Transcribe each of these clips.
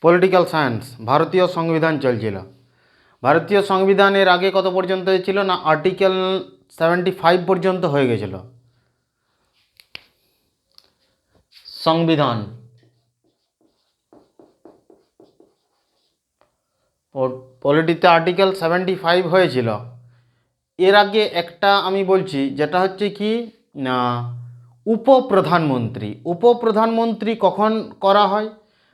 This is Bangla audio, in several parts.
Political science. ভারতীয় সংবিধান চলছিল। ভারতীয় সংবিধানের আগে কত পর্যন্ত হয়েছিল না আর্টিকেল 75 পর্যন্ত হয়ে গেছিল সংবিধান। পলিটিতে আর্টিকেল 75 হয়েছিল। এর আগে একটা আমি বলছি, যেটা হচ্ছে কি না উপপ্রধানমন্ত্রী। উপপ্রধানমন্ত্রী কখন করা হয়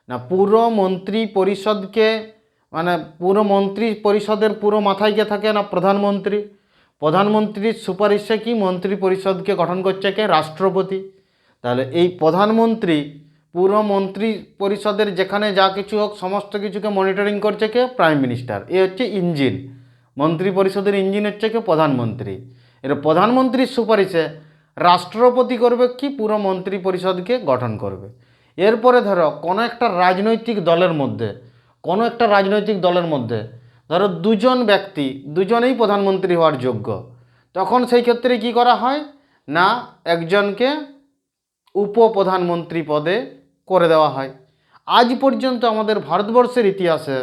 না পুরো মন্ত্রী পরিষদকে, মানে পুরো মন্ত্রী পরিষদের পুরো মাথায় কে থাকে না প্রধানমন্ত্রী। প্রধানমন্ত্রীর সুপারিশে কি মন্ত্রী পরিষদকে গঠন করছে কে রাষ্ট্রপতি। তাহলে এই প্রধানমন্ত্রী পুরো মন্ত্রী পরিষদের যেখানে যা কিছু হোক সমস্ত কিছুকে মনিটরিং করছে কে প্রাইম মিনিস্টার। এ হচ্ছে ইঞ্জিন, মন্ত্রী পরিষদের ইঞ্জিন হচ্ছে কে প্রধানমন্ত্রী। এর প্রধানমন্ত্রীর সুপারিশে রাষ্ট্রপতি করবে কি পুরো মন্ত্রী পরিষদকে গঠন করবে। এরপরে ধরো কোনো একটা রাজনৈতিক দলের মধ্যে ধরো দুজন ব্যক্তি দুজনেই প্রধানমন্ত্রী হওয়ার যোগ্য, তখন সেই ক্ষেত্রে কি করা হয় না একজনকে উপপ্রধানমন্ত্রী পদে করে দেওয়া হয়। আজ পর্যন্ত আমাদের ভারতবর্ষের ইতিহাসে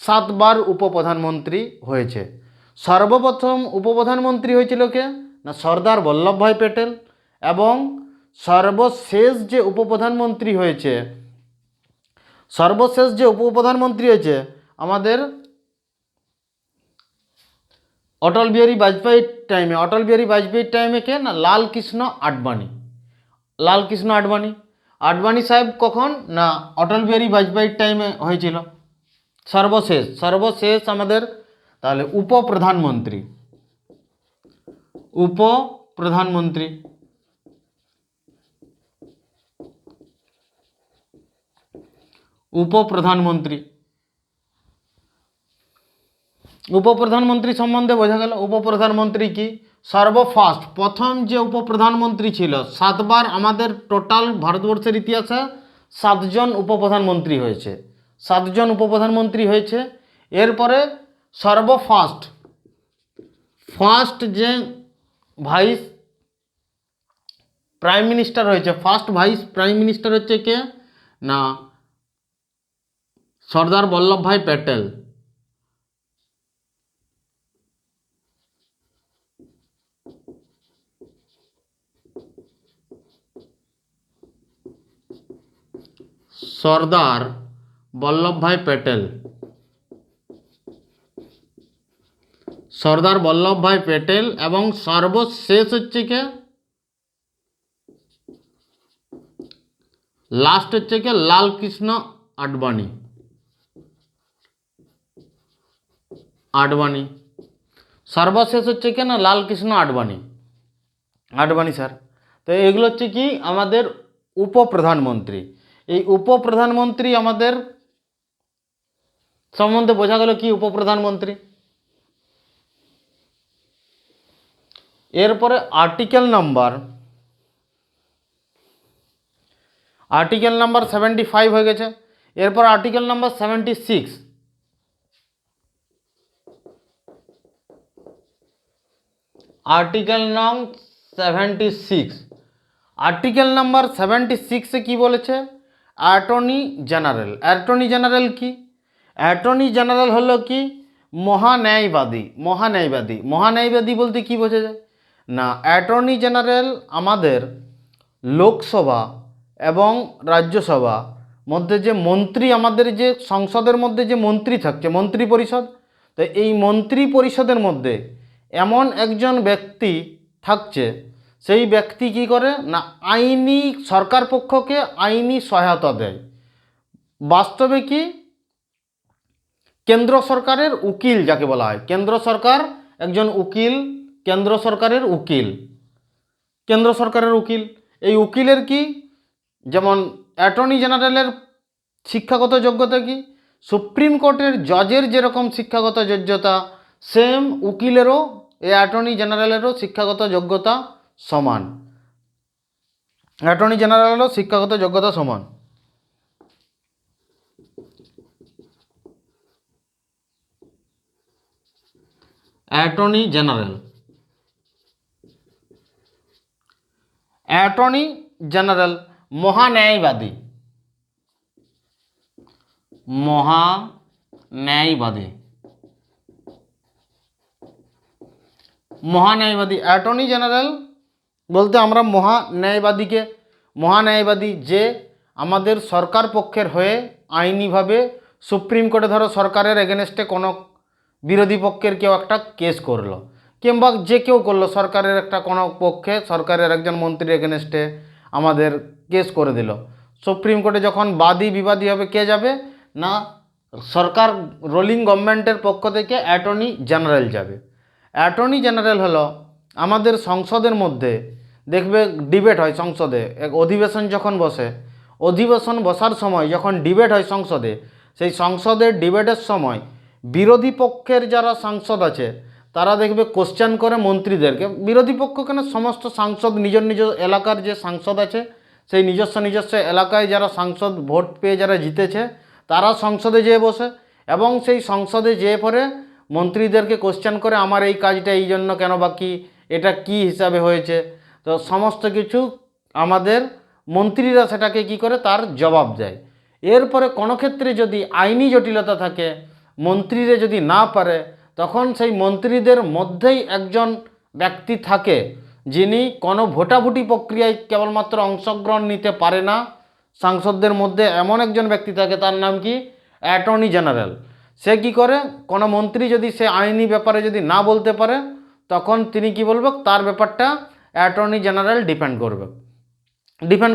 7বার উপপ্রধানমন্ত্রী হয়েছে। সর্বপ্রথম উপপ্রধানমন্ত্রী হয়েছিল কে না সর্দার বল্লভভাই প্যাটেল, এবং সর্বশেষ যে উপপ্রধানমন্ত্রী হয়েছে আমাদের অটল বিহারী বাজপেয়ীর টাইমে কে না লালকৃষ্ণ আডবাণী। আডবাণী সাহেব কখন না অটল বিহারী বাজপেয়ীর টাইমে হয়েছিল সর্বশেষ আমাদের। তাহলে উপপ্রধানমন্ত্রী উপপ্রধানমন্ত্রী সম্বন্ধে বোঝা গেল। উপপ্রধানমন্ত্রী কি সর্বফার্স্ট প্রথম যে উপপ্রধানমন্ত্রী ছিল, 7বার আমাদের টোটাল ভারতবর্ষের ইতিহাসে 7জন উপপ্রধানমন্ত্রী হয়েছে। এরপরে ফার্স্ট যে ভাইস প্রাইম মিনিস্টার হয়েছে, ফার্স্ট ভাইস প্রাইম মিনিস্টার হচ্ছে কে না সর্দার বল্লভভাই প্যাটেল। সর্দার বল্লভভাই প্যাটেল এবং সর্বশেষ হচ্ছে কে লাস্ট হচ্ছে কে লালকৃষ্ণ আডবাণী। সর্বশেষ হচ্ছে কে না লালকৃষ্ণ আডবাণী স্যার। তো এগুলো হচ্ছে কি আমাদের উপপ্রধানমন্ত্রী। এই উপপ্রধানমন্ত্রী আমাদের সম্বন্ধে বোঝা গেল কি উপপ্রধানমন্ত্রী। এরপরে আর্টিকেল নাম্বার 75 হয়ে গেছে। এরপর আর্টিকেল নাম্বার 76। আর্টিকেল নাম্বার 76 কি বলেছে অ্যাটর্নি জেনারেল কি অ্যাটর্নি জেনারেল হলো কি মহান্যায়বাদী বলতে কি বোঝা যায় না অ্যাটর্নি জেনারেল আমাদের লোকসভা এবং রাজ্যসভা মধ্যে যে মন্ত্রী, আমাদের যে সংসদের মধ্যে যে মন্ত্রী থাকছে মন্ত্রী পরিষদ, তো এই মন্ত্রী পরিষদের মধ্যে এমন একজন ব্যক্তি থাকছে, সেই ব্যক্তি কি করে না আইনি সরকার পক্ষকে আইনি সহায়তা দেয়। বাস্তবে কি কেন্দ্র সরকারের উকিল যাকে বলা হয়, কেন্দ্র সরকারের উকিল। এই উকিলের কি যেমন অ্যাটর্নি জেনারেলের শিক্ষাগত যোগ্যতা কি সুপ্রিম কোর্টের জজের যেরকম শিক্ষাগত যোগ্যতা, সেম উকিলেরও এই অ্যাটর্নি জেনারেলেরও শিক্ষাগত যোগ্যতা সমান। অ্যাটর্নি জেনারেল মহান্যায়বাদী মহান্যায়বাদী। মহান্যায়বাদী অ্যাটর্নি জেনারেল বলতে আমরা মহান্যায়বাদী যে আমাদের সরকার পক্ষের হয়ে আইনিভাবে সুপ্রিম কোর্টে ধরো সরকারের এগেনস্টে কোনো বিরোধী পক্ষের কেউ একটা কেস করলো, কিংবা যে কেউ করলো সরকারের একটা কোনো পক্ষে সরকারের একজন মন্ত্রীর এগেনস্টে আমাদের কেস করে দিল, সুপ্রিম কোর্টে যখন বাদী বিবাদী হবে কে যাবে না সরকার রুলিং গভর্নমেন্টের পক্ষ থেকে অ্যাটর্নি জেনারেল যাবে। অ্যাটর্নি জেনারেল হলো আমাদের সংসদের মধ্যে দেখবে ডিবেট হয় সংসদে, এক অধিবেশন যখন বসে, অধিবেশন বসার সময় যখন ডিবেট হয় সংসদে, সেই সংসদের ডিবেটের সময় বিরোধী পক্ষের যারা সাংসদ আছে তারা দেখবে কোশ্চেন করে মন্ত্রীদেরকে, বিরোধী পক্ষ কেন সমস্ত সাংসদ নিজ নিজ এলাকার যে সাংসদ আছে সেই নিজস্ব এলাকায় যারা সাংসদ ভোট পেয়ে যারা জিতেছে তারা সংসদে যেয়ে বসে এবং সেই সংসদে যেয়ে পরে মন্ত্রীদেরকে কোশ্চেন করে আমার এই কাজটা এই জন্য কেন বাকি, এটা কি হিসাবে হয়েছে, তো সমস্ত কিছু আমাদের মন্ত্রীরা সেটাকে কি করে তার জবাব দেয়। এরপরে কোনো ক্ষেত্রে যদি আইনি জটিলতা থাকে মন্ত্রীরা যদি না পারে তখন সেই মন্ত্রীদের মধ্যেই একজন ব্যক্তি থাকে যিনি কোনো ভোটাভুটি প্রক্রিয়ায় কেবলমাত্র অংশগ্রহণ নিতে পারে না, সাংসদদের মধ্যে এমন একজন ব্যক্তি থাকে তার নাম কি অ্যাটর্নি জেনারেল। সে কি করে কোনো মন্ত্রী যদি সে আইনি ব্যাপারে যদি না বলতে পারে তখন তিনি কি বলবে তার ব্যাপারটা অ্যাটর্নি জেনারেল ডিপেন্ড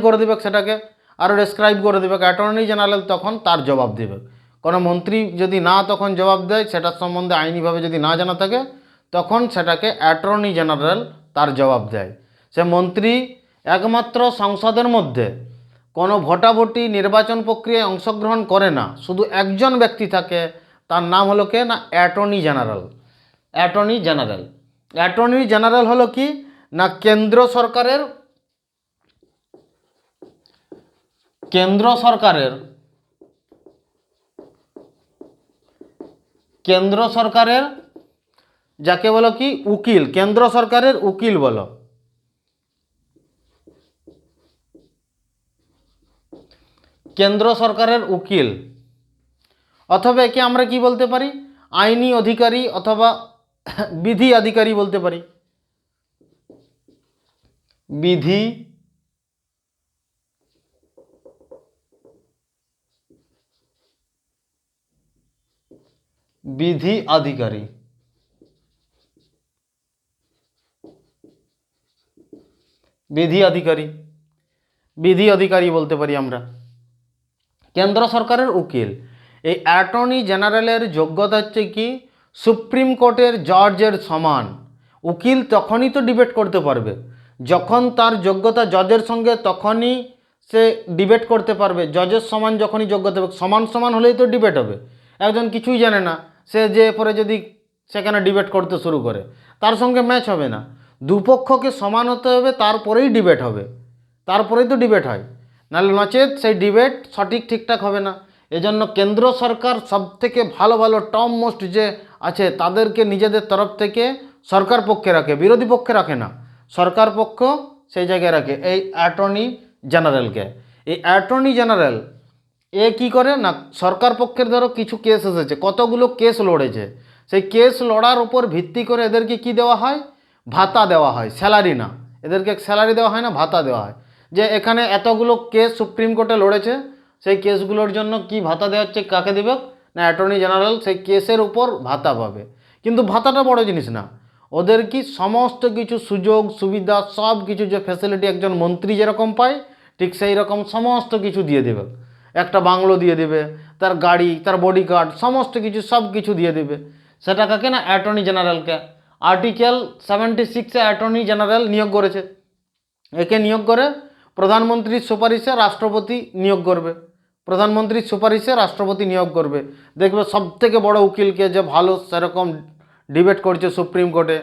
করে দেবে, সেটাকে আরও ডেসক্রাইব করে দেবে। অ্যাটর্নি জেনারেল তখন তার জবাব দেবে। কোনো মন্ত্রী যদি না তখন জবাব দেয় সেটার সম্বন্ধে আইনিভাবে যদি না জানা থাকে তখন সেটাকে অ্যাটর্নি জেনারেল তার জবাব দেয়। সে মন্ত্রী একমাত্র সংসদের মধ্যে কোনো ভোটাভুটি নির্বাচন প্রক্রিয়ায় অংশগ্রহণ করে না, শুধু একজন ব্যক্তি থাকে, তার নাম হলো কে না অ্যাটর্নি জেনারেল। অ্যাটর্নি জেনারেল হলো কি না কেন্দ্র সরকারের যাকে বলো কি উকিল, কেন্দ্র সরকারের উকিল বলো। কেন্দ্র সরকারের উকিল অথবা একে আমরা কি বলতে পারি আইনি অধিকারী অথবা বিধি আধিকারী বলতে পারি। বিধি আধিকারী বলতে পারি আমরা। কেন্দ্র সরকারের উকিল এই অ্যাটর্নি জেনারেলের যোগ্যতা হচ্ছে কি সুপ্রিম কোর্টের জজের সমান। উকিল তখনই তো ডিবেট করতে পারবে যখন তার যোগ্যতা জজের সঙ্গে, তখনই সে ডিবেট করতে পারবে। জজের সমান যখনই যোগ্যতা হবে, সমান হলেই তো ডিবেট হবে। একজন কিছুই জানে না সে যে পরে যদি সেখানে ডিবেট করতে শুরু করে তার সঙ্গে ম্যাচ হবে না। দুপক্ষকে সমান হতে হবে তারপরেই ডিবেট হবে, তারপরেই তো ডিবেট হয়, নাহলে নচেত সেই ডিবেট ঠিকঠাক হবে না। এজন্য কেন্দ্র সরকার সবথেকে ভালো টপ মোস্ট যে আছে তাদেরকে নিজেদের তরফ থেকে সরকার পক্ষে রাখে, বিরোধী পক্ষে রাখে না, সরকার পক্ষ সেই জায়গায় রাখে এই অ্যাটর্নি জেনারেলকে। এই অ্যাটর্নি জেনারেল কি করে না সরকার পক্ষের ধরো কিছু কেস এসেছে, কতগুলো কেস লড়েছে, সেই কেস লড়ার উপর ভিত্তি করে এদেরকে কি দেওয়া হয় ভাতা দেওয়া হয়, স্যালারি না, এদেরকে স্যালারি দেওয়া হয় না, ভাতা দেওয়া হয়। যে এখানে এতগুলো কেস সুপ্রিম কোর্টে লড়েছে সেই কেসগুলোর জন্য কি ভাতা দেওয়া হচ্ছে, কাকে দেবে না অ্যাটর্নি জেনারেল সেই কেসের উপর ভাতা পাবে। কিন্তু ভাতাটা বড় জিনিস না, ওদের কি সমস্ত কিছু সুযোগ সুবিধা সব কিছু যে ফ্যাসিলিটি একজন মন্ত্রী যেরকম পায় ঠিক সেই রকম সমস্ত কিছু দিয়ে দেবে। একটা বাংলো দিয়ে দেবে, তার গাড়ি, তার বডিগার্ড, সমস্ত কিছু সব কিছু দিয়ে দেবে। সেটা কাকে না অ্যাটর্নি জেনারেলকে। আর্টিকেল 76 অ্যাটর্নি জেনারেল নিয়োগ করেছে। একে নিয়োগ করে প্রধানমন্ত্রীর সুপারিশে রাষ্ট্রপতি নিয়োগ করবে। দেখবে সবথেকে বড় উকিলকে যে ভালো সেরকম ডিবেট করছে সুপ্রিম কোর্টে,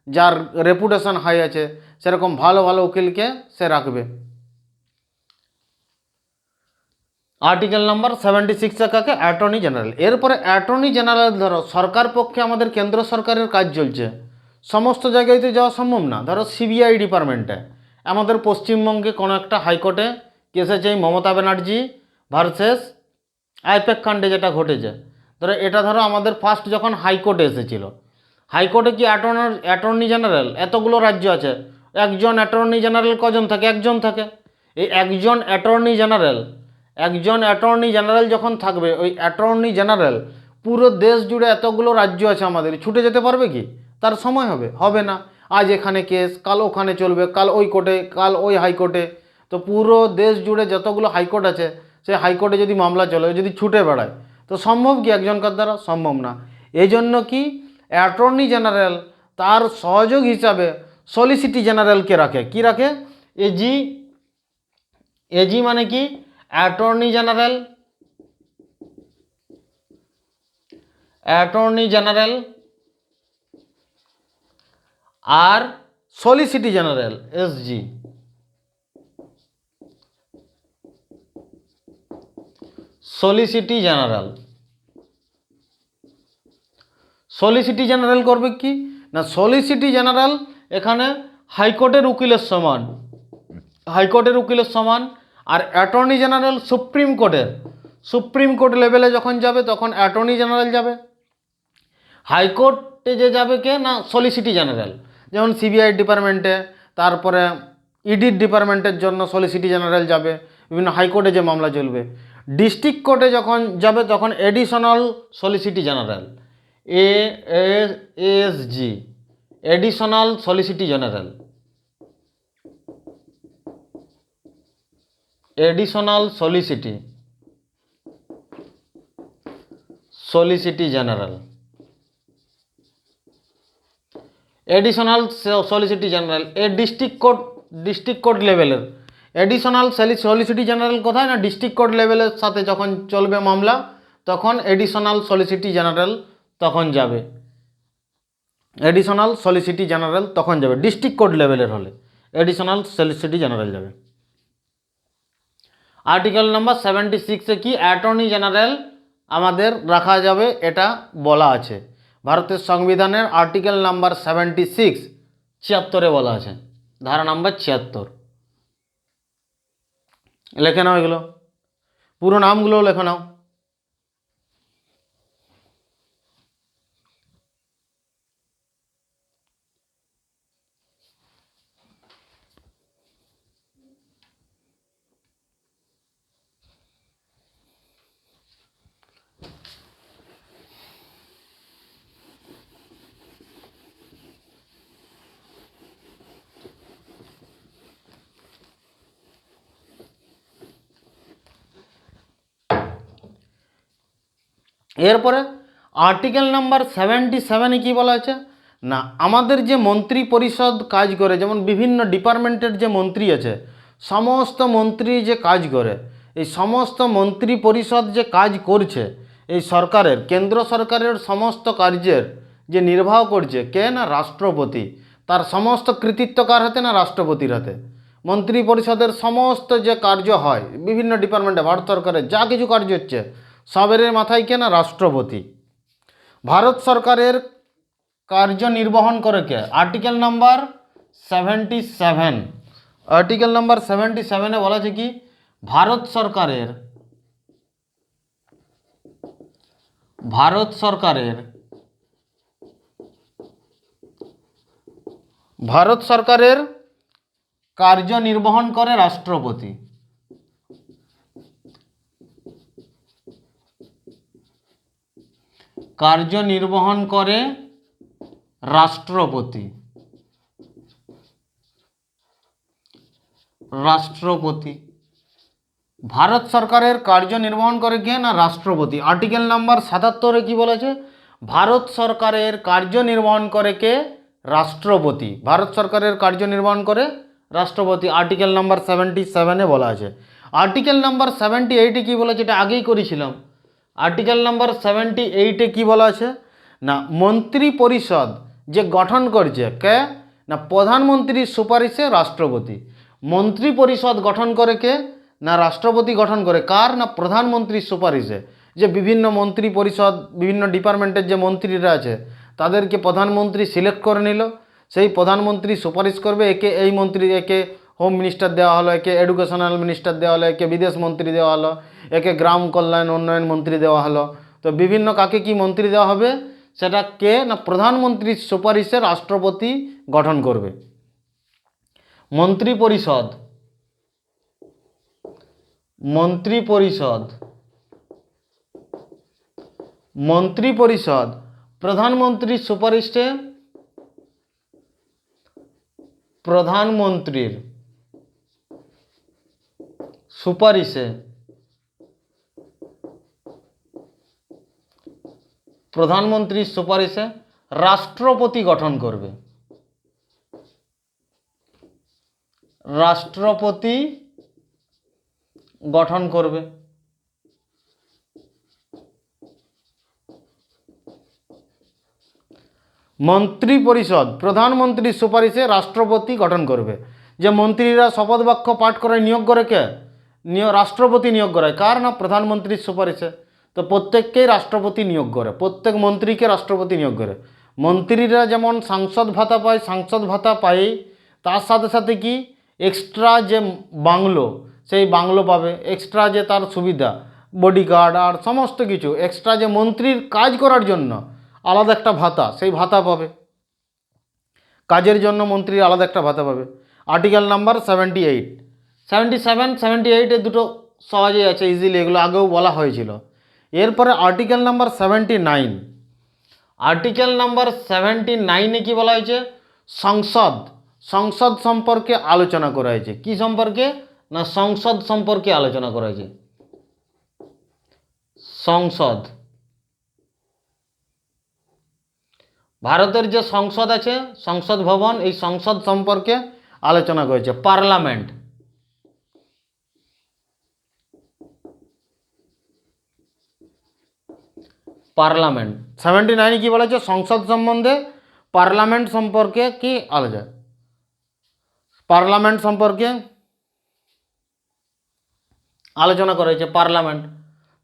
যার রেপুটেশন হাই আছে, সেরকম ভালো উকিলকে সে রাখবে। আর্টিকেল নাম্বার 76 কাকে অ্যাটর্নি জেনারেল। এরপরে অ্যাটর্নি জেনারেল ধরো সরকার পক্ষে আমাদের কেন্দ্র সরকারের কাজ চলছে, সমস্ত জায়গায় তো যাওয়া সম্ভব না। ধরো সিবিআই ডিপার্টমেন্টে আমাদের পশ্চিমবঙ্গে কোনো একটা হাইকোর্টে কেস আছে মমতা ব্যানার্জি ভার্সেস আইপ্যাক কাণ্ডে যেটা ঘটেছে, ধরো এটা ধরো আমাদের ফার্স্ট যখন হাইকোর্টে এসেছিল, হাইকোর্টে কি অ্যাটর্নি জেনারেল, এতগুলো রাজ্য আছে, একজন অ্যাটর্নি জেনারেল কজন থাকে? একজন থাকে। এই একজন অ্যাটর্নি জেনারেল যখন থাকবে, ওই অ্যাটর্নি জেনারেল পুরো দেশ জুড়ে এতগুলো রাজ্য আছে আমাদের, ছুটে যেতে পারবে কি? তার সময় হবে? হবে না। আজ এখানে কেস, কাল ওখানে চলবে, কাল ওই কোর্টে, কাল ওই হাইকোর্টে। তো পুরো দেশ জুড়ে যতগুলো হাইকোর্ট আছে, সেই হাইকোর্টে যদি মামলা চলে, যদি ছুটে বেড়ায়, তো সম্ভব কি একজনকার দ্বারা? সম্ভব না। এই জন্য কি অ্যাটর্নি জেনারেল তার সহযোগ হিসাবে সলিসিটি জেনারেলকে রাখে। কি রাখে? এজি। এজি মানে কি? অ্যাটর্নি জেনারেল, অ্যাটর্নি জেনারেল আর সলিসিটি জেনারেল, এসজি। সলিসিটি জেনারেল, সলিসিটি জেনারেল করবে কি না, সলিসিটি জেনারেল এখানে হাইকোর্টের উকিলের সমান, হাইকোর্টের উকিলের সমান। আর অ্যাটর্নি জেনারেল সুপ্রিম কোর্ট লেভেলে যখন যাবে, তখন অ্যাটর্নি জেনারেল যাবে। হাইকোর্টে যে যাবে কে না, সলিসিটি জেনারেল। যেমন সিবিআই ডিপার্টমেন্টে, তারপরে ইডির ডিপার্টমেন্টের জন্য সলিসিটি জেনারেল যাবে, বিভিন্ন হাইকোর্টে যে মামলা চলবে। ডিস্ট্রিক্ট কোর্টে যখন যাবে, তখন additional solicitor general, ASG, additional solicitor general, additional solicitor general, additional solicitor general. এ ডিস্ট্রিক্ট কোর্ট লেভেলের এডিশনাল সলিসিটি জেনারেল কোথায় না, ডিস্ট্রিক্ট কোর্ট লেভেলের সাথে যখন চলবে মামলা, তখন এডিশনাল সলিসিটি জেনারেল তখন যাবে, এডিশনাল সলিসিটি জেনারেল তখন যাবে। ডিস্ট্রিক্ট কোর্ট লেভেলের হলে এডিশনাল সলিসিটি জেনারেল যাবে। আর্টিকেল নাম্বার 76-এ কি অ্যাটর্নি জেনারেল আমাদের রাখা যাবে, এটা বলা আছে ভারতের সংবিধানের আর্টিকেল নাম্বার 76, 76-এ বলা আছে, ধারা নাম্বার 76। লেখে নাও এগুলো, পুরো নামগুলো লেখে নাও। এরপরে আর্টিকেল নাম্বার 77-এ কী বলা আছে না, আমাদের যে মন্ত্রী পরিষদ কাজ করে, যেমন বিভিন্ন ডিপার্টমেন্টের যে মন্ত্রী আছে, সমস্ত মন্ত্রী যে কাজ করে, এই সমস্ত মন্ত্রী পরিষদ যে কাজ করছে, এই সরকারের, কেন্দ্র সরকারের সমস্ত কার্যের যে নির্বাহ করছে কে না, রাষ্ট্রপতি। তার সমস্ত কৃতিত্ব কার হাতে না, রাষ্ট্রপতির হাতে। মন্ত্রী পরিষদের সমস্ত যে কার্য হয় বিভিন্ন ডিপার্টমেন্টে, ভারত সরকারের যা কিছু কার্য হচ্ছে, সবের মাথায় কে না, রাষ্ট্রপতি। ভারত সরকারের কার্যনির্বহন করে কে? আর্টিকেল নাম্বার 77, আর্টিকেল নাম্বার 77-এ বলা আছে কি, ভারত সরকারের কার্যনির্বহন করে রাষ্ট্রপতি। কার্যনির্বহন করে রাষ্ট্রপতি, ভারত সরকারের কার্যনির্বহন করে কে না, রাষ্ট্রপতি। আর্টিকেল নাম্বার 77-এ কি বলেছে, ভারত সরকারের কার্যনির্বহন করে কে, রাষ্ট্রপতি। ভারত সরকারের কার্যনির্বহন করে রাষ্ট্রপতি, আর্টিকেল নাম্বার 77-এ বলা আছে। আর্টিকেল নাম্বার 78-এ কী বলেছে, এটা আগেই করেছিলাম। আর্টিকেল নাম্বার 78-এ কী বলা আছে না, মন্ত্রী পরিষদ যে গঠন করছে কে না, প্রধানমন্ত্রীর সুপারিশে রাষ্ট্রপতি। মন্ত্রী পরিষদ গঠন করে কে না, রাষ্ট্রপতি গঠন করে। কার না, প্রধানমন্ত্রীর সুপারিশে। যে বিভিন্ন মন্ত্রী পরিষদ, বিভিন্ন ডিপার্টমেন্টের যে মন্ত্রীরা আছে, তাদেরকে প্রধানমন্ত্রী সিলেক্ট করে নিল, সেই প্রধানমন্ত্রী সুপারিশ করবে, একে এই মন্ত্রী, একে হোম মিনিস্টার দেওয়া হলো, একে এডুকেশনাল মিনিস্টার দেওয়া হলো, একে বিদেশ মন্ত্রী দেওয়া হলো, একে গ্রাম কল্যাণ উন্নয়ন মন্ত্রী দেওয়া হলো। তো বিভিন্ন কাকে কি মন্ত্রী দেওয়া হবে, সেটা কে না প্রধানমন্ত্রীর সুপারিশে রাষ্ট্রপতি গঠন করবে। মন্ত্রী পরিষদ, মন্ত্রী পরিষদ, মন্ত্রী পরিষদ প্রধানমন্ত্রীর সুপারিশে, প্রধানমন্ত্রীর সুপারিশে, প্রধানমন্ত্রীর সুপারিশে রাষ্ট্রপতি গঠন করবে। রাষ্ট্রপতি গঠন করবে। মন্ত্রী পরিষদ প্রধানমন্ত্রীর সুপারিশে রাষ্ট্রপতি গঠন করবে। যে মন্ত্রীরা শপথ বাক্য পাঠ করে নিয়োগ করে কে, রাষ্ট্রপতি নিয়োগ করে। কার না প্রধানমন্ত্রীর সুপারিশে। তো প্রত্যেককেই রাষ্ট্রপতি নিয়োগ করে, প্রত্যেক মন্ত্রীকে রাষ্ট্রপতি নিয়োগ করে। মন্ত্রীরা যেমন সাংসদ ভাতা পায়, সাংসদ ভাতা পায়, তার সাথে সাথে কি এক্সট্রা যে বাংলো, সেই বাংলো পাবে। এক্সট্রা যে তার সুবিধা, বডিগার্ড আর সমস্ত কিছু এক্সট্রা যে মন্ত্রীর কাজ করার জন্য আলাদা একটা ভাতা, সেই ভাতা পাবে। কাজের জন্য মন্ত্রী আলাদা একটা ভাতা পাবে। আর্টিকেল নাম্বার 78, 77, 78 দুটো সহজেই আছে, ইজিলি, এগুলো আগেও বলা হয়েছিল। এরপরে আর্টিকেল নাম্বার 79, আর্টিকেল নাম্বার 79-এ কী বলা হয়েছে, সংসদ, সংসদ সম্পর্কে আলোচনা করা হয়েছে। কি সম্পর্কে না সংসদ সম্পর্কে আলোচনা করা হয়েছে। সংসদ, ভারতের যে সংসদ আছে, সংসদ ভবন, এই সংসদ সম্পর্কে আলোচনা করেছে। পার্লামেন্ট, পার্লামেন্ট 79 কি বলা হচ্ছে, সংসদ সম্বন্ধে পার্লামেন্ট সম্পর্কে কি আলোচনা, পার্লামেন্ট সম্পর্কে আলোচনা করা হয়েছে। পার্লামেন্ট,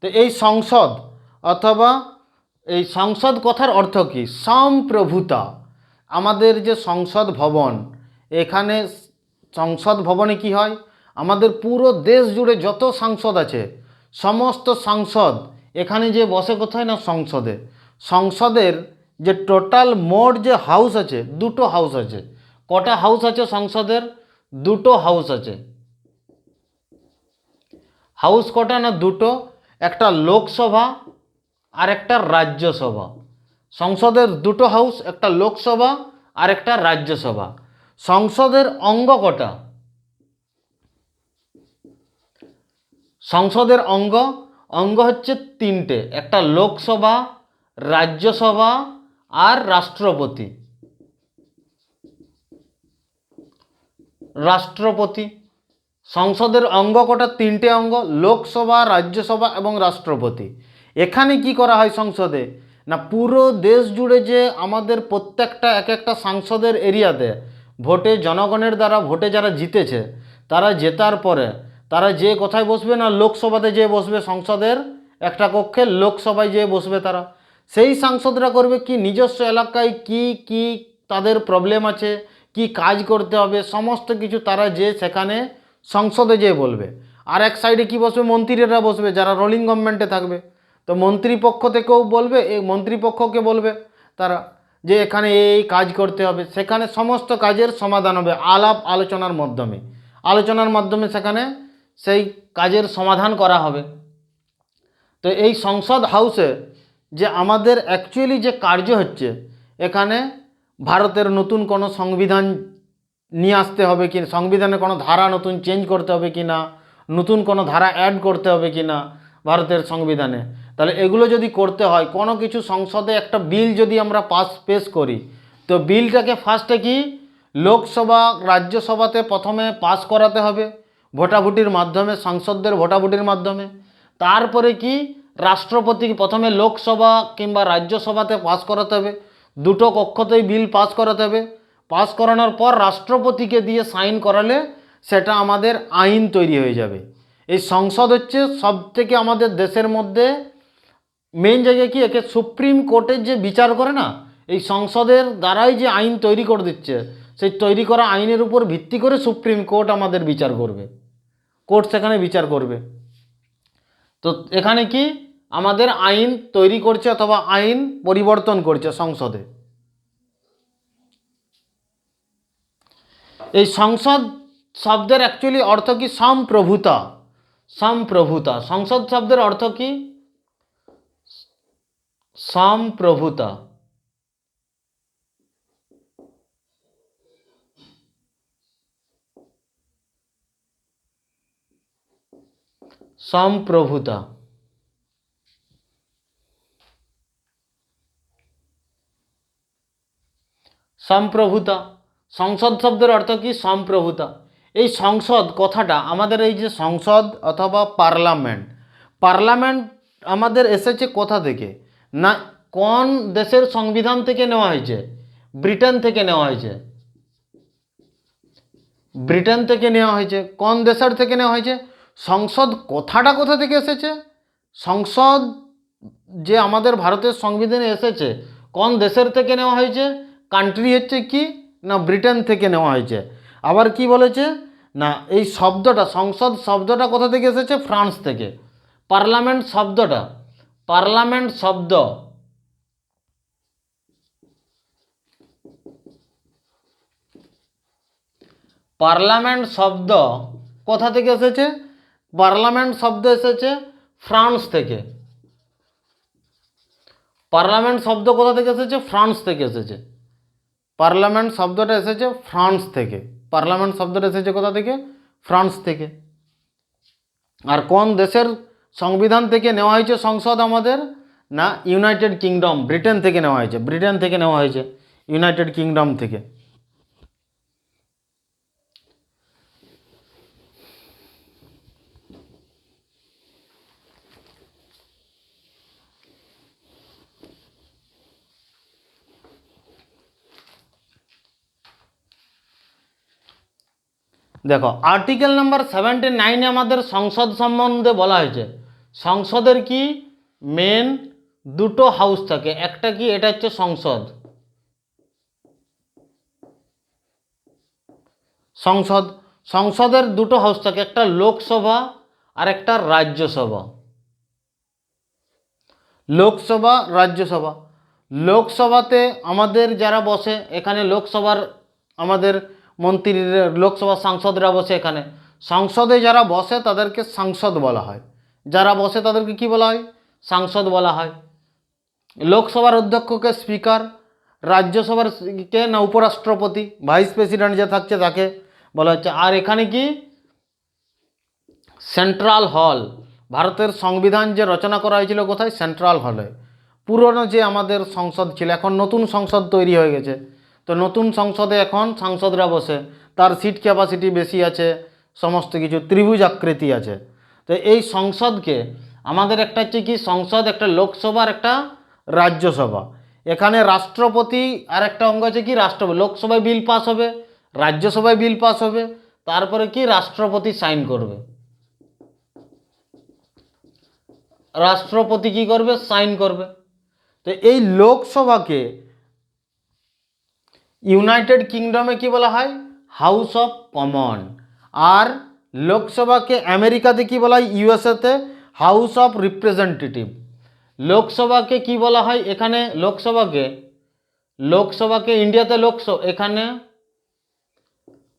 তো এই সংসদ অথবা এই সংসদ কথার অর্থ কি, সম্প্রভুতা। আমাদের যে সংসদ ভবন, এখানে সংসদ ভবনে কি হয়, আমাদের পুরো দেশ জুড়ে যত সাংসদ আছে, সমস্ত সাংসদ এখানে যে বসে কোথায় না সংসদে। সংসদের যে টোটাল মোট যে হাউস আছে, দুটো হাউস আছে। কটা হাউস আছে সংসদের, দুটো হাউস আছে। হাউস কটা না দুটো, একটা লোকসভা আর একটা রাজ্যসভা। সংসদের দুটো হাউস, একটা লোকসভা আর একটা রাজ্যসভা। সংসদের অঙ্গ কটা, সংসদের অঙ্গ, অঙ্গ হচ্ছে তিনটে, একটা লোকসভা, রাজ্যসভা আর রাষ্ট্রপতি। রাষ্ট্রপতি, সংসদের অঙ্গ কটা, তিনটে অঙ্গ, লোকসভা, রাজ্যসভা এবং রাষ্ট্রপতি। এখানে কি করা হয় সংসদে না, পুরো দেশ জুড়ে যে আমাদের প্রত্যেকটা এক একটা সাংসদের এরিয়াতে ভোটে, জনগণের দ্বারা ভোটে যারা জিতেছে, তারা জেতার পরে তারা যে কোথায় বসবে না, লোকসভাতে যেয়ে বসবে, সংসদের একটা কক্ষে লোকসভায় যেয়ে বসবে তারা। সেই সাংসদরা করবে কি, নিজস্ব এলাকায় কি কি তাদের প্রবলেম আছে, কি কাজ করতে হবে, সমস্ত কিছু তারা যে সেখানে সংসদে যেয়ে বলবে। আর এক সাইডে কি বসবে, মন্ত্রীরা বসবে, যারা রোলিং গভর্নমেন্টে থাকবে। তো মন্ত্রীপক্ষ থেকেও বলবে, এই মন্ত্রীপক্ষকে বলবে তারা যে এখানে এই কাজ করতে হবে, সেখানে সমস্ত কাজের সমাধান হবে আলাপ আলোচনার মাধ্যমে। আলোচনার মাধ্যমে সেখানে সেই কাজের সমাধান করা হবে। তো এই সংসদ হাউসে যে আমাদের অ্যাকচুয়ালি যে কার্য হচ্ছে, এখানে ভারতের নতুন কোনো সংবিধান নিয়ে আসতে হবে কি, সংবিধানে কোনো ধারা নতুন চেঞ্জ করতে হবে কি না, নতুন কোনো ধারা অ্যাড করতে হবে কি না ভারতের সংবিধানে। তাহলে এগুলো যদি করতে হয়, কোনো কিছু সংসদে একটা বিল যদি আমরা পেশ করি, তো বিলটাকে ফার্স্টে কি লোকসভা, রাজ্যসভাতে প্রথমে পাস করাতে হবে ভোটাভুটির মাধ্যমে, সাংসদদের ভোটাভুটির মাধ্যমে। তারপরে কি রাষ্ট্রপতিকে প্রথমে লোকসভা কিংবা রাজ্যসভাতে পাস করাতে হবে, দুটো কক্ষতেই বিল পাস করাতে হবে। পাস করানোর পর রাষ্ট্রপতিকে দিয়ে সাইন করালে সেটা আমাদের আইন তৈরি হয়ে যাবে। এই সংসদ হচ্ছে সবথেকে আমাদের দেশের মধ্যে মেন জায়গায় কি, একে সুপ্রিম কোর্টের যে বিচার করে না, এই সংসদের দ্বারাই যে আইন তৈরি করে দিচ্ছে, সেই তৈরি করা আইনের উপর ভিত্তি করে সুপ্রিম কোর্ট আমাদের বিচার করবে, কোর্ট সেখানে বিচার করবে। তো তো এখানে কি আমাদের আইন তৈরি করছে অথবা আইন পরিবর্তন করছে সংসদে। এই সংসদ শব্দের অ্যাকচুয়ালি অর্থ কি? সম্প্রভুতা। সম্প্রভুতা, সংসদ শব্দের অর্থ কি? সম্প্রভুতা। সম্প্রভুতা। সম্প্রভুতা, সংসদ শব্দের অর্থ কি? সম্প্রভুতা। এই সংসদ কথাটা আমাদের এই যে সংসদ অথবা পার্লামেন্ট, পার্লামেন্ট আমাদের এসেছে কোথা থেকে? না কোন দেশের সংবিধান থেকে নেওয়া হয়েছে? ব্রিটেন থেকে নেওয়া হয়েছে। ব্রিটেন থেকে নেওয়া হয়েছে। কোন দেশের থেকে নেওয়া হয়েছে? সংসদ কথাটা কোথা থেকে এসেছে? সংসদ যে আমাদের ভারতের সংবিধানে এসেছে কোন দেশের থেকে নেওয়া হয়েছে? কান্ট্রি হচ্ছে কি না ব্রিটেন থেকে নেওয়া হয়েছে। আবার কি বলেছে না এই শব্দটা সংসদ শব্দটা কোথা থেকে এসেছে? ফ্রান্স থেকে। পার্লামেন্ট শব্দটা, পার্লামেন্ট শব্দ পার্লামেন্ট শব্দ কোথা থেকে এসেছে? পার্লামেন্ট শব্দ এসেছে ফ্রান্স থেকে। পার্লামেন্ট শব্দ কোথা থেকে এসেছে? ফ্রান্স থেকে এসেছে। পার্লামেন্ট শব্দটা এসেছে ফ্রান্স থেকে। পার্লামেন্ট শব্দটা এসেছে কোথা থেকে? ফ্রান্স থেকে। আর কোন দেশের সংবিধান থেকে নেওয়া হয়েছে সংসদ আমাদের? না ইউনাইটেড কিংডম, ব্রিটেন থেকে নেওয়া হয়েছে। ব্রিটেন থেকে নেওয়া হয়েছে, ইউনাইটেড কিংডম থেকে। দেখো আর্টিকেল নাম্বার 79 আমাদের সংসদ সম্বন্ধে বলা হয়েছে। সংসদের কি মেন দুটো হাউস থাকে, একটা কি এটা হচ্ছে সংসদ, সংসদ সংসদের দুটো হাউস থাকে, একটা লোকসভা আর একটা রাজ্যসভা। লোকসভা রাজ্যসভা। লোকসভাতে আমাদের যারা বসে এখানে লোকসভার আমাদের মন্ত্রী, লোকসভার সাংসদরা বসে এখানে। সংসদে যারা বসে তাদেরকে সাংসদ বলা হয়, যারা বসে তাদেরকে কি বলা হয়? সাংসদ বলা হয়। লোকসভার অধ্যক্ষকে স্পিকার, রাজ্যসভার কে না উপরাষ্ট্রপতি, ভাইস প্রেসিডেন্ট যে থাকছে তাকে বলা হচ্ছে। আর এখানে কি সেন্ট্রাল হল, ভারতের সংবিধান যে রচনা করা হয়েছিল কোথায়? সেন্ট্রাল হলে। পুরনো যে আমাদের সংসদ ছিল, এখন নতুন সংসদ তৈরি হয়ে গেছে, তো নতুন সংসদে এখন সাংসদরা বসে, তার সিট ক্যাপাসিটি বেশি আছে, সমস্ত কিছু ত্রিভুজ আকৃতি আছে। তো এই সংসদকে আমাদের একটা হচ্ছে কি সংসদ, একটা লোকসভা আর একটা রাজ্যসভা। এখানে রাষ্ট্রপতি আর একটা অঙ্গ আছে কি রাষ্ট্রপতি। লোকসভায় বিল পাস হবে, রাজ্যসভায় বিল পাস হবে, তারপরে কি রাষ্ট্রপতি সাইন করবে। রাষ্ট্রপতি কি করবে? সাইন করবে। তো এই লোকসভাকে ইউনাইটেড কিংডমে কি বলা হয়? House of Common. আর লোকসভাকে আমেরিকাতে কি বলা হয়? ইউএসএতে হাউস অফ রিপ্রেজেন্টেটিভ। লোকসভাকে কি বলা হয় এখানে? লোকসভাকে ইন্ডিয়াতে লোকসভা, এখানে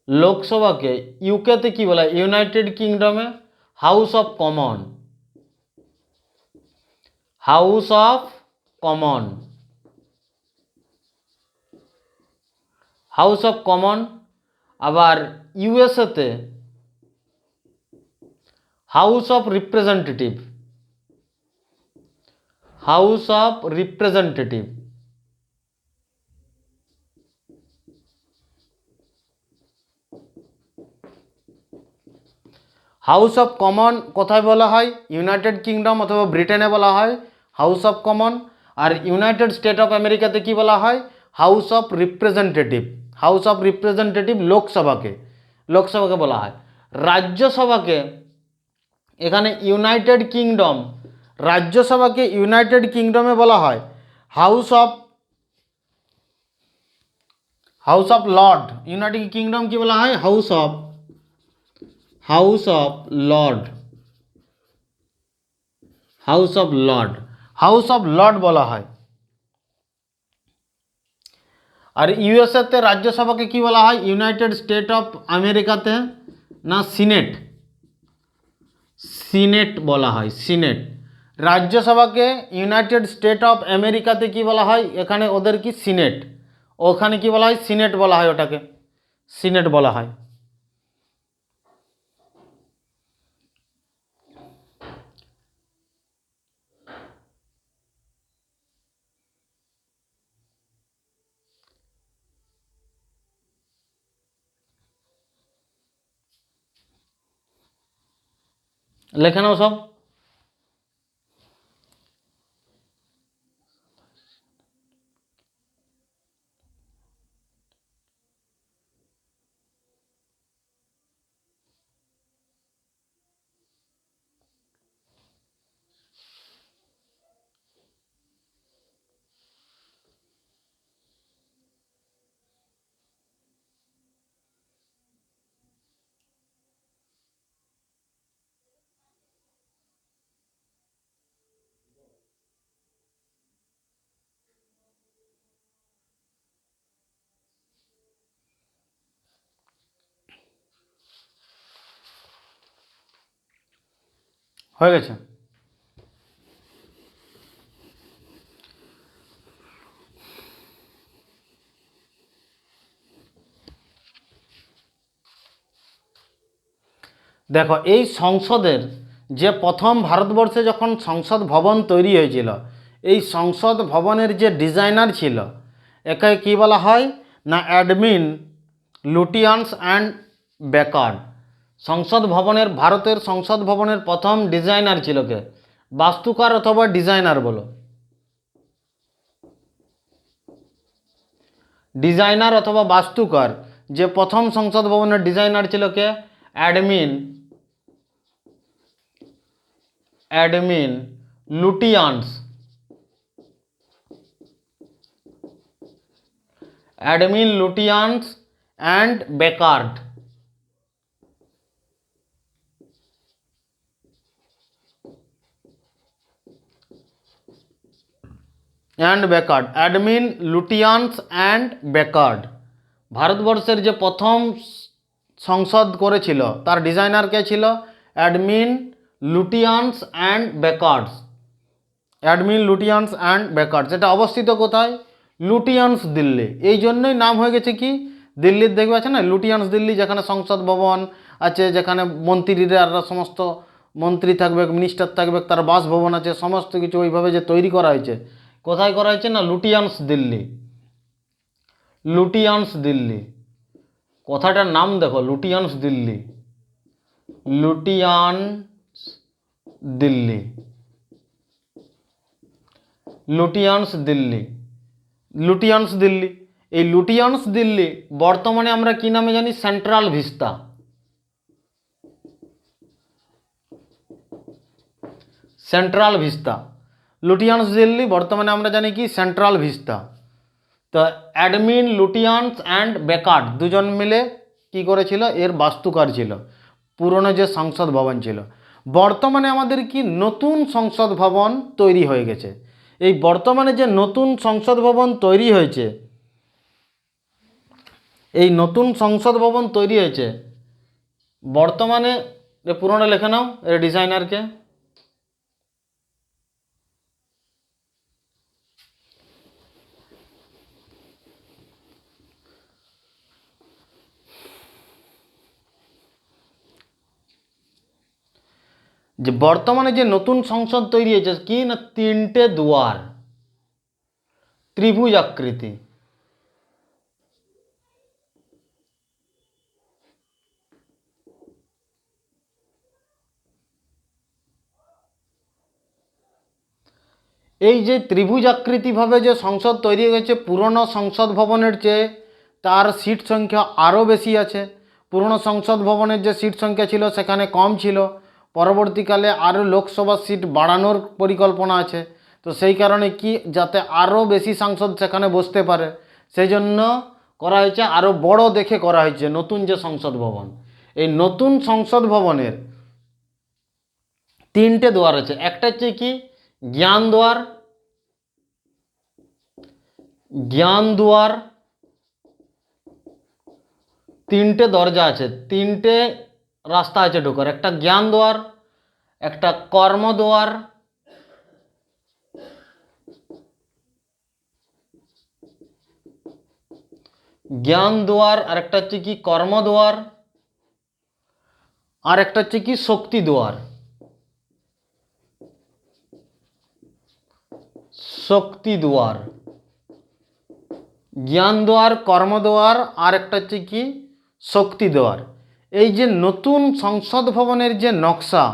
লোকসভাকে ইউকেতে কি বলা হয়? ইউনাইটেড কিংডমে House of Common. House of Common, House of Common. আবার ইউএসএতে House of Representative, House of Representative. House of Common কোথায় বলা হয়? ইউনাইটেড কিংডম অথবা ব্রিটেনে বলা হয় হাউস অফ কমন। আর ইউনাইটেড স্টেট অফ আমেরিকাতে কি বলা হয়? House of Representative. House of Representative লোকসভাকে বলা হয়। রাজ্যসভাকে এখানে ইউনাইটেড কিংডম, রাজ্যসভাকে ইউনাইটেড কিংডমে বলা হয় House of Lord. United Kingdom কি বলা হয়? House of Lord. House of Lord, house of Lord বলা হয়। আর ইউএসএতে রাজ্যসভাকে কি বলা হয়? ইউনাইটেড স্টেট অফ আমেরিকাতে না সিনেট, সিনেট বলা হয়, সিনেট। রাজ্যসভাকে ইউনাইটেড স্টেট অফ আমেরিকাতে কি বলা হয়? এখানে ওদের কি সিনেট, ওখানে কি বলা হয়? সিনেট বলা হয়, ওটাকে সিনেট বলা হয়। লেখে নাও সব। হয়ে গেছে। দেখো, এই সংসদের যে প্রথম ভারতবর্ষে যখন সংসদ ভবন তৈরি হয়েছিল, এই সংসদ ভবনের যে ডিজাইনার ছিল, একে কি বলা হয় না অ্যাডমিন লুটিয়ান্স অ্যান্ড বেকার্ড। সংসদ ভবনের, ভারতের সংসদ ভবনের প্রথম ডিজাইনার ছিল কে? বাস্তুকার অথবা ডিজাইনার বলো, ডিজাইনার অথবা বাস্তুকার। যে প্রথম সংসদ ভবনের ডিজাইনার ছিল কে? Edwin, Edwin Lutyens, Edwin Lutyens and Baker. And Baker, Edwin Lutyens and Baker. ভারতবর্ষের যে প্রথম সংসদ করেছিল তার ডিজাইনার কে ছিল? Edwin Lutyens and Bakers, Edwin Lutyens and Baker. যেটা অবস্থিত কোথায়? লুটিয়ান্স দিল্লি। এই জন্যই নাম হয়ে গেছে কি? দিল্লির দেখবে আছে না লুটিয়ান্স দিল্লি, যেখানে সংসদ ভবন আছে, যেখানে মন্ত্রীরা সমস্ত মন্ত্রী থাকবে, মিনিস্টার থাকবে, তার বাসভবন আছে, সমস্ত কিছু ওইভাবে যে তৈরি করা হয়েছে। কোথায় করা হয়েছে না? লুটিয়ান্স দিল্লি, লুটিয়ান্স দিল্লি। কথাটার নাম দেখো, লুটিয়ান্স দিল্লি, লুটিয়ান্স দিল্লি, লুটিয়ান্স দিল্লি, লুটিয়ান্স দিল্লি। এই লুটিয়ান্স দিল্লি বর্তমানে আমরা কি নামে জানি? Central Vista, Central Vista. Lutyens Delhi বর্তমানে আমরা জানি কি? Central Vista. তো অ্যাডমিন লুটিয়ান্স অ্যান্ড বেকার্ড দুজন মিলে কি করেছিল? এর বাস্তুকার ছিল, পুরনো যে সংসদ ভবন ছিল। বর্তমানে আমাদের কি নতুন সংসদ ভবন তৈরি হয়ে গেছে। এই বর্তমানে যে নতুন সংসদ ভবন তৈরি হয়েছে, এই নতুন সংসদ ভবন তৈরি হয়েছে বর্তমানে, পুরোনো লেখে নাও এর ডিজাইনারকে। যে বর্তমানে যে নতুন সংসদ তৈরি হয়েছে কি না? 3টে দুয়ার, ত্রিভুজ আকৃতি। এই যে ত্রিভুজ আকৃতিভাবে যে সংসদ তৈরি হয়েছে, পুরনো সংসদ ভবনের চেয়ে তার সিট সংখ্যা আরও বেশি আছে। পুরনো সংসদ ভবনের যে সিট সংখ্যা ছিল সেখানে কম ছিল, পরবর্তীকালে আরও লোকসভা সিট বাড়ানোর পরিকল্পনা আছে। তো সেই কারণে কি, যাতে আরও বেশি সাংসদ সেখানে বসতে পারে, সেই জন্য করা হয়েছে, আরও বড় দেখে করা হয়েছে নতুন যে সংসদ ভবন। এই নতুন সংসদ ভবনের তিনটে দুয়ার আছে। একটা হচ্ছে কি জ্ঞান দুয়ার, জ্ঞান দুয়ার, তিনটে দরজা আছে, তিনটে রাস্তা আছে ঢোকার। একটা জ্ঞান দুয়ার, একটা কর্ম দুয়ার, জ্ঞান দুয়ার, আর একটা হচ্ছে কি কর্ম দুয়ার, আর একটা হচ্ছে কি শক্তি দুয়ার। শক্তি দুয়ার, জ্ঞান দুয়ার, কর্ম দুয়ার, আর একটা হচ্ছে কি শক্তি দুয়ার। এই যে নতুন সংসদ ভবনের যে নকশা,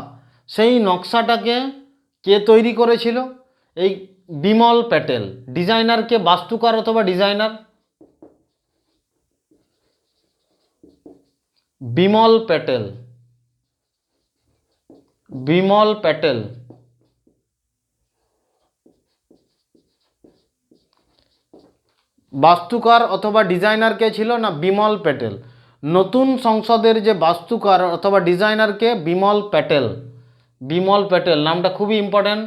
সেই নকশাটাকে কে তৈরি করেছিল? এই বিমল প্যাটেল। ডিজাইনার কে? বাস্তুকার অথবা ডিজাইনার? বিমল প্যাটেল। বিমল প্যাটেল। বাস্তুকার অথবা ডিজাইনার কে ছিল? না, বিমল প্যাটেল। নতুন সংসদের যে বাস্তুকার অথবা ডিজাইনার কে? বিমল প্যাটেল। বিমল প্যাটেল নামটা খুবই ইম্পর্ট্যান্ট।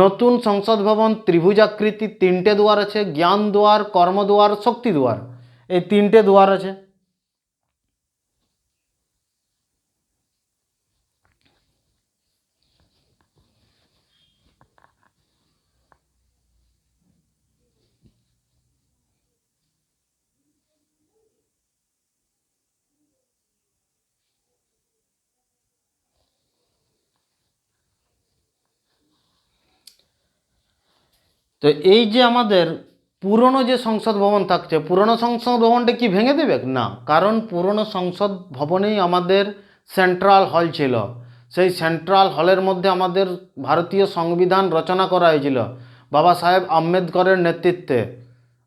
নতুন সংসদ ভবন ত্রিভুজাকৃতি, তিনটে দুয়ার আছে, জ্ঞান দুয়ার, কর্ম দুয়ার, শক্তি দুয়ার, এই তিনটে দুয়ার আছে। তো এই যে আমাদের পুরনো যে সংসদ ভবন থাকছে, পুরনো সংসদ ভবনটা কি ভেঙে দেবে? না, কারণ পুরনো সংসদ ভবনেই আমাদের সেন্ট্রাল হল ছিল। সেই সেন্ট্রাল হলের মধ্যে আমাদের ভারতীয় সংবিধান রচনা করা হয়েছিল। বাবা সাহেব আম্বেদকরের নেতৃত্বে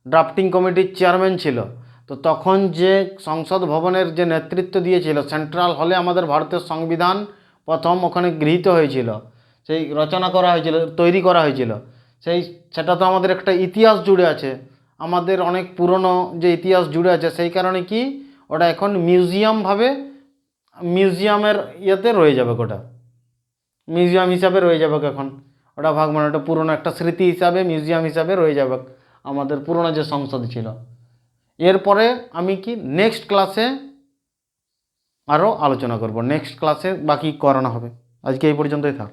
ড্রাফটিং কমিটির চেয়ারম্যান ছিল। তো তখন যে সংসদ ভবনের যে নেতৃত্ব দিয়েছিল, সেন্ট্রাল হলে আমাদের ভারতের সংবিধান প্রথম ওখানে গৃহীত হয়েছিল, সেই রচনা করা হয়েছিল, তৈরি করা হয়েছিল। সেটা তো আমাদের একটা ইতিহাস জুড়ে আছে, আমাদের অনেক পুরনো যে ইতিহাস জুড়ে আছে, সেই কারণে কি ওটা এখন মিউজিয়ামভাবে, মিউজিয়ামের ইয়েতে রয়ে যাবে, ওটা মিউজিয়াম হিসাবে রয়ে যাবে এখন। ওটা মানে ওটা পুরনো একটা স্মৃতি হিসাবে, মিউজিয়াম হিসাবে রয়ে যাবে আমাদের পুরনো যে সংসদ ছিল। এরপরে আমি কি নেক্সট ক্লাসে আরও আলোচনা করব, নেক্সট ক্লাসে বাকি করানো হবে। আজকে এই পর্যন্তই থাক।